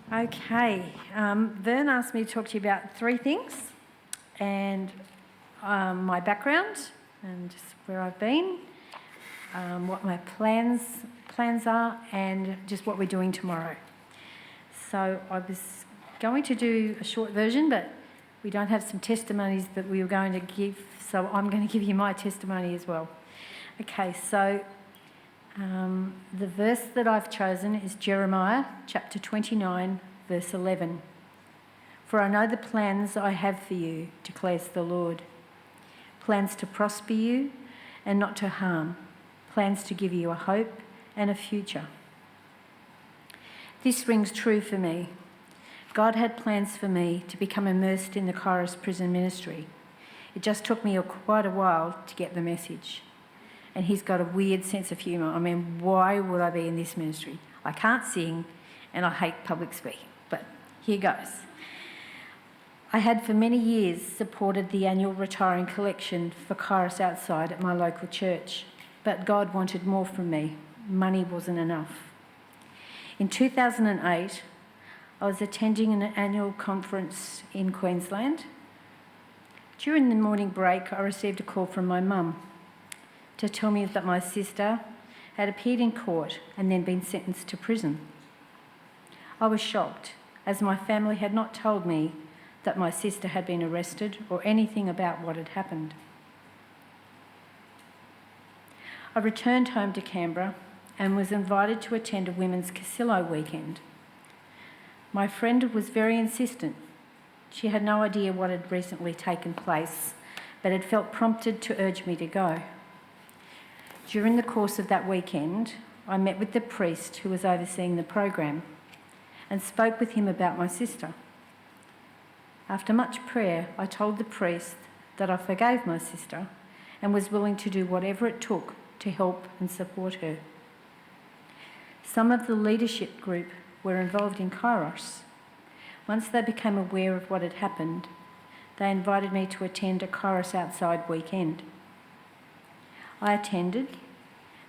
Okay, Vern asked me to talk to you about three things, and my background and just where I've been, what my plans are, and just what we're doing tomorrow. So I was going to do a short version, but we don't have some testimonies that we were going to give, so I'm going to give you my testimony as well. Okay, so the verse that I've chosen is Jeremiah chapter 29, verse 11. For I know the plans I have for you, declares the Lord. Plans to prosper you and not to harm. Plans to give you a hope and a future. This rings true for me. God had plans for me to become immersed in the Kairos prison ministry. It just took me quite a while to get the message. And he's got a weird sense of humour. I mean, why would I be in this ministry? I can't sing and I hate public speaking, but here goes. I had for many years supported the annual retiring collection for Kairos outside at my local church, but God wanted more from me. Money wasn't enough. In 2008, I was attending an annual conference in Queensland. During the morning break, I received a call from my mum to tell me that my sister had appeared in court and then been sentenced to prison. I was shocked, as my family had not told me that my sister had been arrested or anything about what had happened. I returned home to Canberra and was invited to attend a Women's Cassillo weekend. My friend was very insistent. She had no idea what had recently taken place, but had felt prompted to urge me to go. During the course of that weekend, I met with the priest who was overseeing the program and spoke with him about my sister. After much prayer, I told the priest that I forgave my sister and was willing to do whatever it took to help and support her. Some of the leadership group were involved in Kairos. Once they became aware of what had happened, they invited me to attend a Kairos outside weekend. I attended,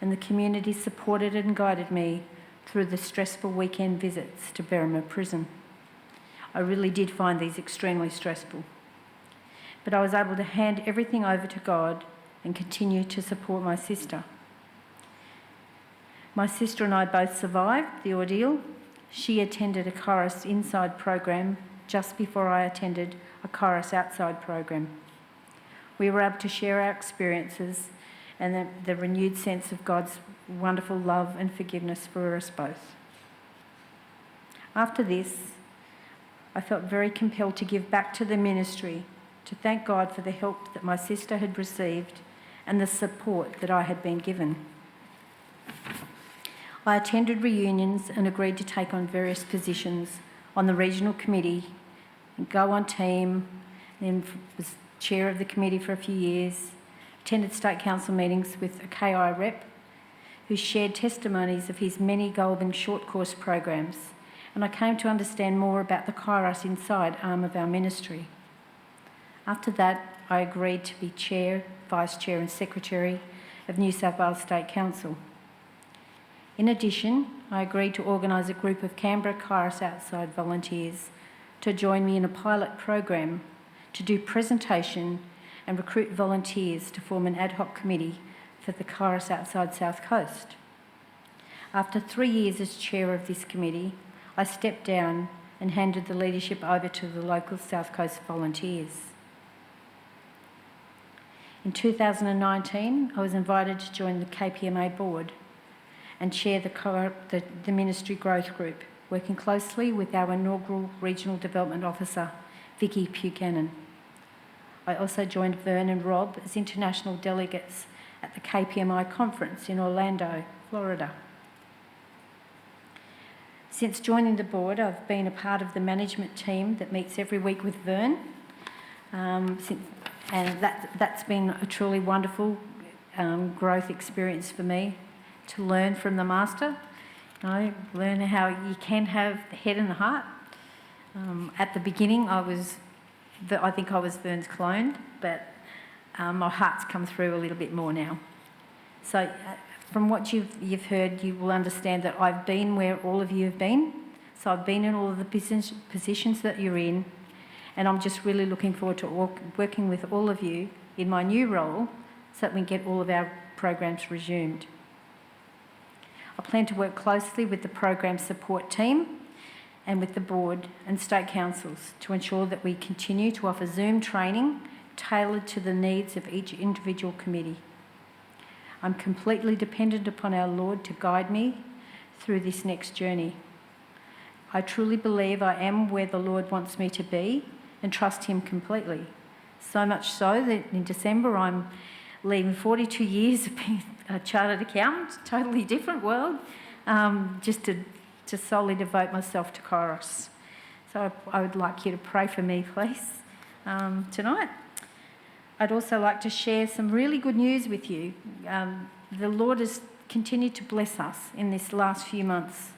and the community supported and guided me through the stressful weekend visits to Berrima Prison. I really did find these extremely stressful. But I was able to hand everything over to God and continue to support my sister. My sister and I both survived the ordeal. She attended a Kairos inside program just before I attended a Kairos outside program. We were able to share our experiences and the renewed sense of God's wonderful love and forgiveness for us both. After this, I felt very compelled to give back to the ministry, to thank God for the help that my sister had received and the support that I had been given. I attended reunions and agreed to take on various positions on the regional committee, and go on team, then was chair of the committee for a few years, attended state council meetings with a KI rep who shared testimonies of his many Goulburn short course programs, and I came to understand more about the Kairos inside arm of our ministry. After that, I agreed to be chair, vice chair and secretary of New South Wales State Council. In addition, I agreed to organise a group of Canberra Kairos outside volunteers to join me in a pilot program to do presentation and recruit volunteers to form an ad hoc committee for the Kairos outside South Coast. After 3 years as chair of this committee, I stepped down and handed the leadership over to the local South Coast volunteers. In 2019, I was invited to join the KPMA board and chair the ministry growth group, working closely with our inaugural Regional Development Officer, Vicky Buchanan. I also joined Vern and Rob as international delegates at the KPMI conference in Orlando, Florida. Since joining the board, I've been a part of the management team that meets every week with Vern, and that's been a truly wonderful growth experience for me, to learn from the master, learn how you can have the head and the heart. At the beginning, I think I was Vern's clone, but my heart's come through a little bit more now. So from what you've heard, you will understand that I've been where all of you have been. So I've been in all of the positions that you're in, and I'm just really looking forward to working with all of you in my new role so that we can get all of our programs resumed. I plan to work closely with the program support team and with the board and state councils to ensure that we continue to offer Zoom training tailored to the needs of each individual committee. I'm completely dependent upon our Lord to guide me through this next journey. I truly believe I am where the Lord wants me to be and trust Him completely. So much so that in December I'm leaving 42 years of being a chartered accountant, totally different world, just to solely devote myself to Kairos. So I would like you to pray for me, please, tonight. I'd also like to share some really good news with you. The Lord has continued to bless us in this last few months.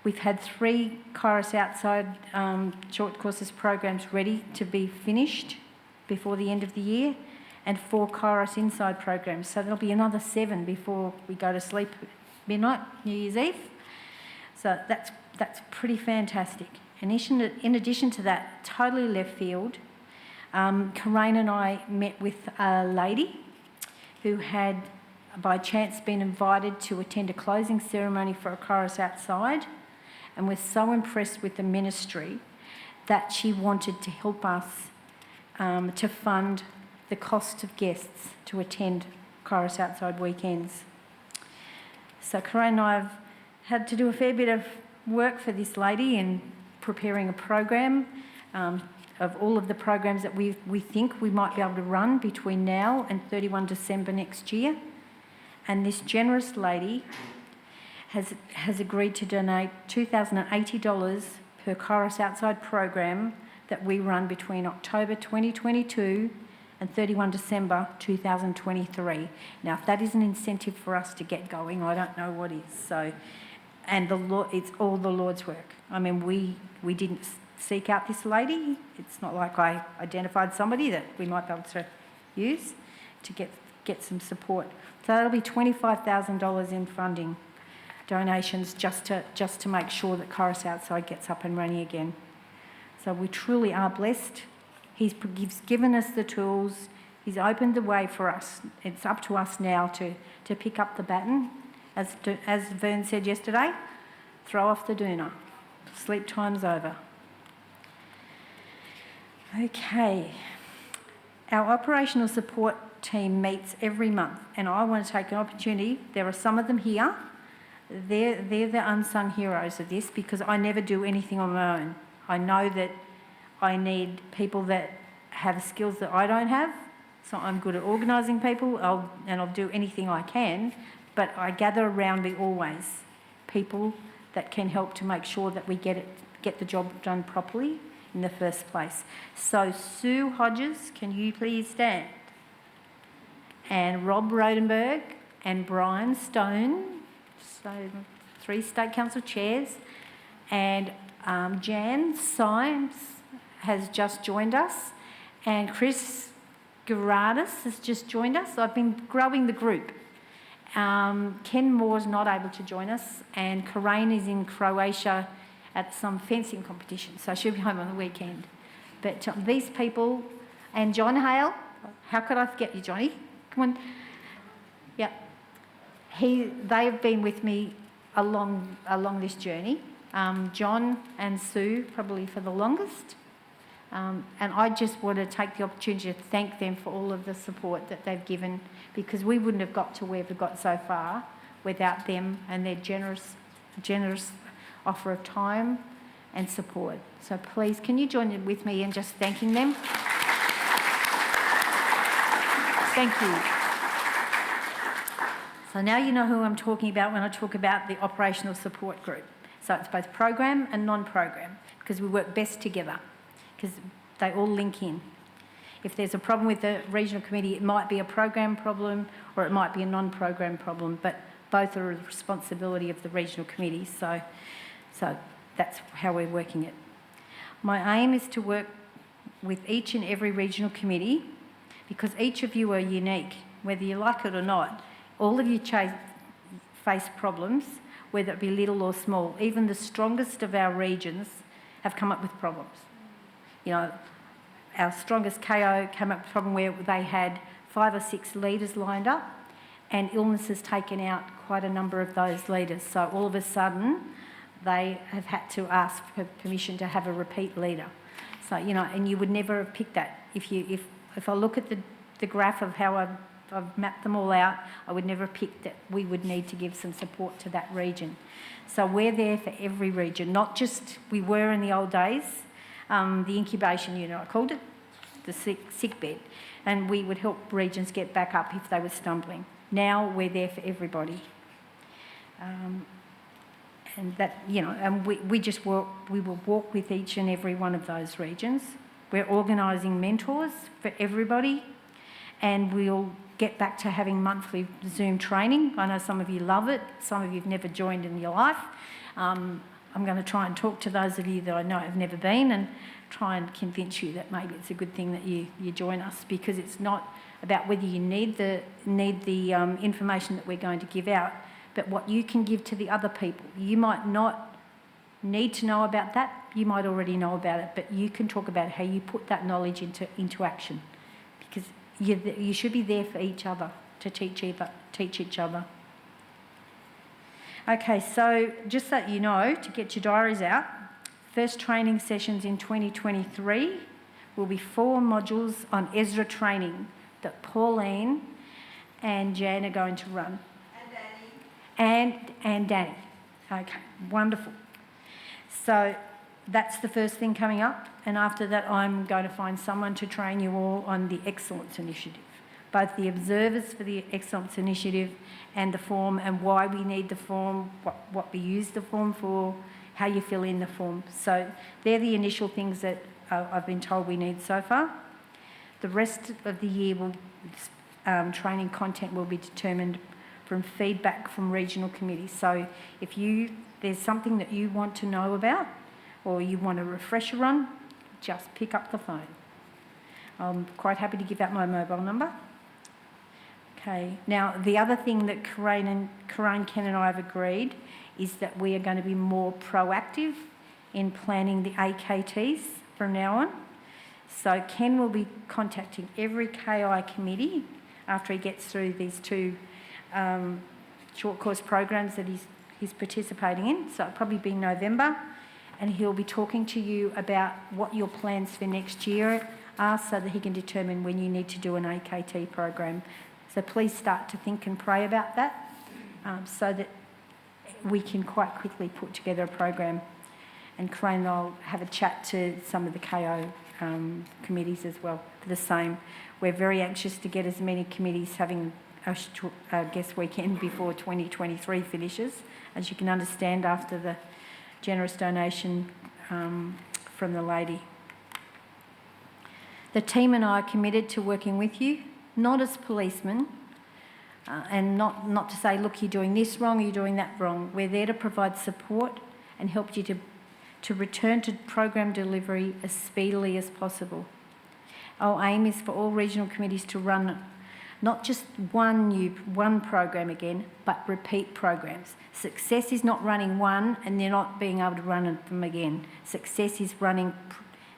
We've had 3 Kairos outside short courses programs ready to be finished before the end of the year, and 4 Kairos inside programs. So there'll be another 7 before we go to sleep midnight, New Year's Eve. So that's pretty fantastic. In addition to that, totally left field, Karain and I met with a lady who had by chance been invited to attend a closing ceremony for a Kairos outside, and was so impressed with the ministry that she wanted to help us to fund the cost of guests to attend Kairos outside weekends. So Karain and I have had to do a fair bit of work for this lady in preparing a program of all of the programs that we think we might be able to run between now and 31 December next year. And this generous lady has agreed to donate $2,080 per Kairos outside program that we run between October 2022 and 31 December 2023. Now, if that is an incentive for us to get going, I don't know what is. So, and it's all the Lord's work. I mean, we didn't seek out this lady. It's not like I identified somebody that we might be able to use to get some support. So that'll be $25,000 in funding donations just to make sure that Kairos Outside gets up and running again. So we truly are blessed. He's given us the tools. He's opened the way for us. It's up to us now to pick up the baton. As Vern said yesterday, throw off the doona. Sleep time's over. Okay. Our operational support team meets every month, and I want to take an opportunity. There are some of them here. They're the unsung heroes of this because I never do anything on my own. I know that I need people that have skills that I don't have. So I'm good at organising people, and I'll do anything I can, but I gather around me always people that can help to make sure that we get the job done properly in the first place. So Sue Hodges, can you please stand? And Rob Rodenberg and Brian Stone, so 3 State Council chairs, and Jan Symes has just joined us, and Chris Gerardis has just joined us. I've been growing the group. Ken Moore's not able to join us, and Karain is in Croatia at some fencing competition, so she'll be home on the weekend. But these people, and John Hale, how could I forget you, Johnny? Come on. Yeah. They've been with me along this journey. John and Sue probably for the longest. And I just want to take the opportunity to thank them for all of the support that they've given, because we wouldn't have got to where we've got so far without them and their generous offer of time and support. So please, can you join with me in just thanking them? Thank you. So now you know who I'm talking about when I talk about the operational support group. So it's both program and non-program, because we work best together, because they all link in. If there's a problem with the regional committee, it might be a program problem or it might be a non-program problem, but both are a responsibility of the regional committee. So that's how we're working it. My aim is to work with each and every regional committee, because each of you are unique, whether you like it or not. All of you face problems, whether it be little or small. Even the strongest of our regions have come up with problems. You know, our strongest KO came up with a problem where they had 5 or 6 leaders lined up, and illness has taken out quite a number of those leaders. So all of a sudden, they have had to ask for permission to have a repeat leader. So, you know, and you would never have picked that. If I look at the graph of how I've mapped them all out, I would never have picked that we would need to give some support to that region. So we're there for every region, not just we were in the old days, the incubation unit, I called it, the sick bed, and we would help regions get back up if they were stumbling. Now we're there for everybody. And that, you know, and we will walk with each and every one of those regions. We're organising mentors for everybody, and we'll get back to having monthly Zoom training. I know some of you love it, some of you have never joined in your life. I'm going to try and talk to those of you that I know have never been and try and convince you that maybe it's a good thing that you join us, because it's not about whether you need the information that we're going to give out, but what you can give to the other people. You might not need to know about that, you might already know about it, but you can talk about how you put that knowledge into action, because you should be there for each other, to teach each other. Okay, so just so you know, to get your diaries out, first training sessions in 2023 will be 4 modules on Ezra training that Pauline and Jan are going to run. And Danny. And Danny. Okay, wonderful. So that's the first thing coming up, and after that I'm going to find someone to train you all on the Excellence Initiative, both the observers for the Excellence Initiative and the form, and why we need the form, what we use the form for, how you fill in the form. So they're the initial things that I've been told we need so far. The rest of the year training content will be determined from feedback from regional committees. So if there's something that you want to know about or you want a refresher on, just pick up the phone. I'm quite happy to give out my mobile number. Okay, now the other thing that Karen, Ken and I have agreed is that we are going to be more proactive in planning the AKTs from now on. So Ken will be contacting every KI committee after he gets through these 2 short course programs that he's participating in. So it'll probably be November, and he'll be talking to you about what your plans for next year are, so that he can determine when you need to do an AKT program. So please start to think and pray about that, so that we can quite quickly put together a program. And Crane and I'll have a chat to some of the KO committees as well for the same. We're very anxious to get as many committees having a guest weekend before 2023 finishes, as you can understand after the generous donation from the lady. The team and I are committed to working with you, not as policemen, and not to say, look, you're doing this wrong, you're doing that wrong. We're there to provide support and help you to return to program delivery as speedily as possible. Our aim is for all regional committees to run not just one program again, but repeat programs. Success is not running one and they're not being able to run them again. Success is running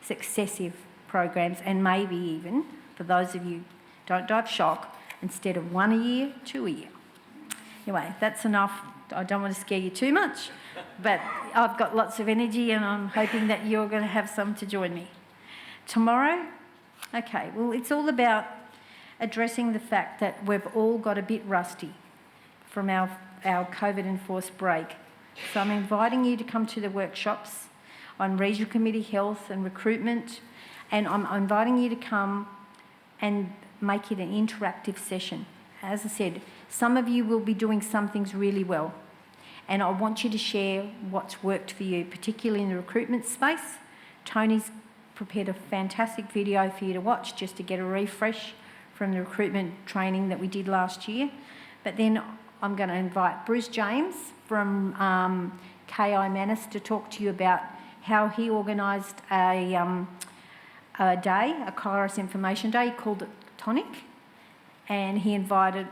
successive programs, and maybe even, for those of you don't die of shock, instead of 1 a year, 2 a year. Anyway, that's enough. I don't want to scare you too much, but I've got lots of energy and I'm hoping that you're going to have some to join me. Tomorrow, okay, well, it's all about addressing the fact that we've all got a bit rusty from our COVID-enforced break. So I'm inviting you to come to the workshops on regional committee health and recruitment, and I'm inviting you to come and make it an interactive session. As I said, some of you will be doing some things really well, and I want you to share what's worked for you, particularly in the recruitment space. Tony's prepared a fantastic video for you to watch just to get a refresh from the recruitment training that we did last year. But then I'm going to invite Bruce James from KI Manus to talk to you about how he organised a day, a Kairos information day. He called it Tonic, and he invited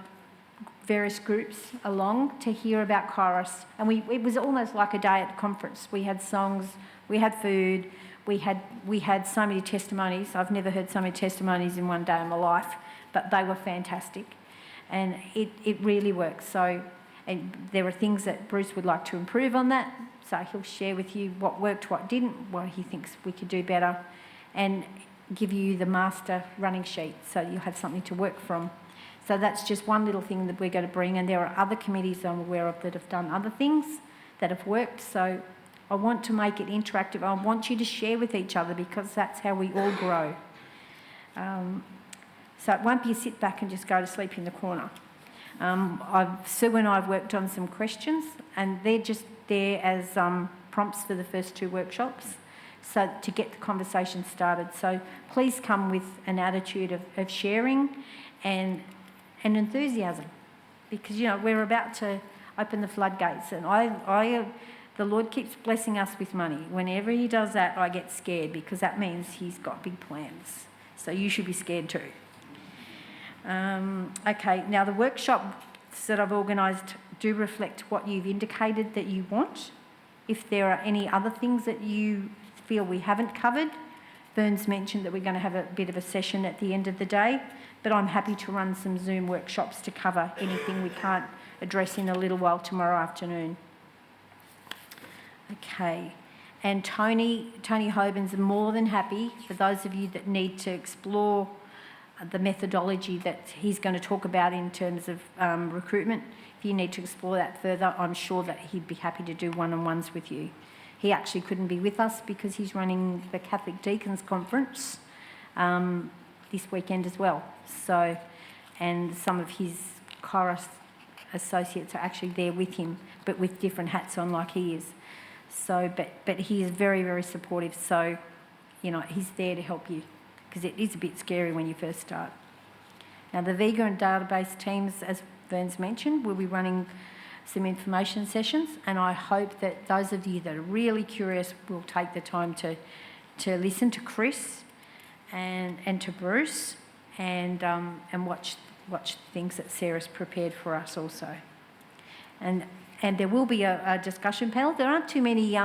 various groups along to hear about Kairos. And it was almost like a day at the conference. We had songs, we had food, we had so many testimonies. I've never heard so many testimonies in one day in my life, but they were fantastic. And it really works. So, and there are things that Bruce would like to improve on that. So he'll share with you what worked, what didn't, what he thinks we could do better, and give you the master running sheet so you'll have something to work from. So that's just one little thing that we're going to bring, and there are other committees I'm aware of that have done other things that have worked. So I want to make it interactive. I want you to share with each other because that's how we all grow. So it won't be a sit back and just go to sleep in the corner. Sue and I have worked on some questions, and they're just there as prompts for the first 2 workshops, so to get the conversation started. So please come with an attitude of sharing and enthusiasm, because we're about to open the floodgates, and the Lord keeps blessing us with money. Whenever he does that, I get scared because that means he's got big plans. So you should be scared too. Okay, now the workshops that I've organised do reflect what you've indicated that you want. If there are any other things that you feel we haven't covered, Vern's mentioned that we're going to have a bit of a session at the end of the day, but I'm happy to run some Zoom workshops to cover anything we can't address in a little while tomorrow afternoon. Okay, and Tony Hoban's more than happy for those of you that need to explore the methodology that he's going to talk about in terms of recruitment. If you need to explore that further, I'm sure that he'd be happy to do one-on-ones with you. He actually couldn't be with us because he's running the Catholic Deacons Conference this weekend as well. So, and some of his Kairos associates are actually there with him, but with different hats on like he is. So, but he is very, very supportive. So, he's there to help you, because it is a bit scary when you first start. Now, the Vega and database teams, as Vern's mentioned, will be running some information sessions, and I hope that those of you that are really curious will take the time to listen to Chris and to Bruce and watch things that Sarah's prepared for us also. And there will be a discussion panel. There aren't too many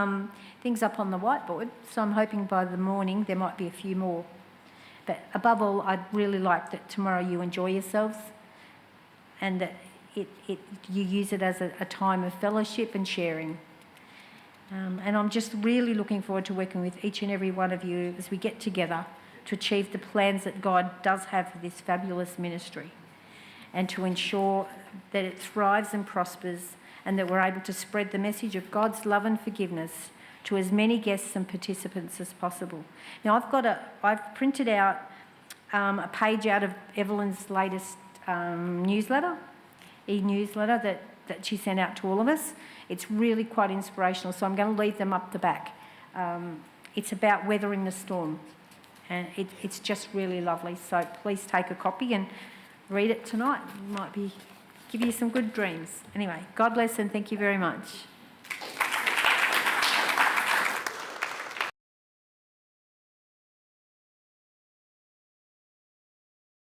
things up on the whiteboard, so I'm hoping by the morning there might be a few more. But above all, I'd really like that tomorrow you enjoy yourselves and that you use it as a time of fellowship and sharing. And I'm just really looking forward to working with each and every one of you as we get together to achieve the plans that God does have for this fabulous ministry, and to ensure that it thrives and prospers, and that we're able to spread the message of God's love and forgiveness to as many guests and participants as possible. Now, I've printed out a page out of Evelyn's latest newsletter, e-newsletter that she sent out to all of us. It's really quite inspirational, so I'm going to leave them up the back. It's about weathering the storm, and it's just really lovely. So please take a copy and read it tonight. It might give you some good dreams. Anyway, God bless and thank you very much.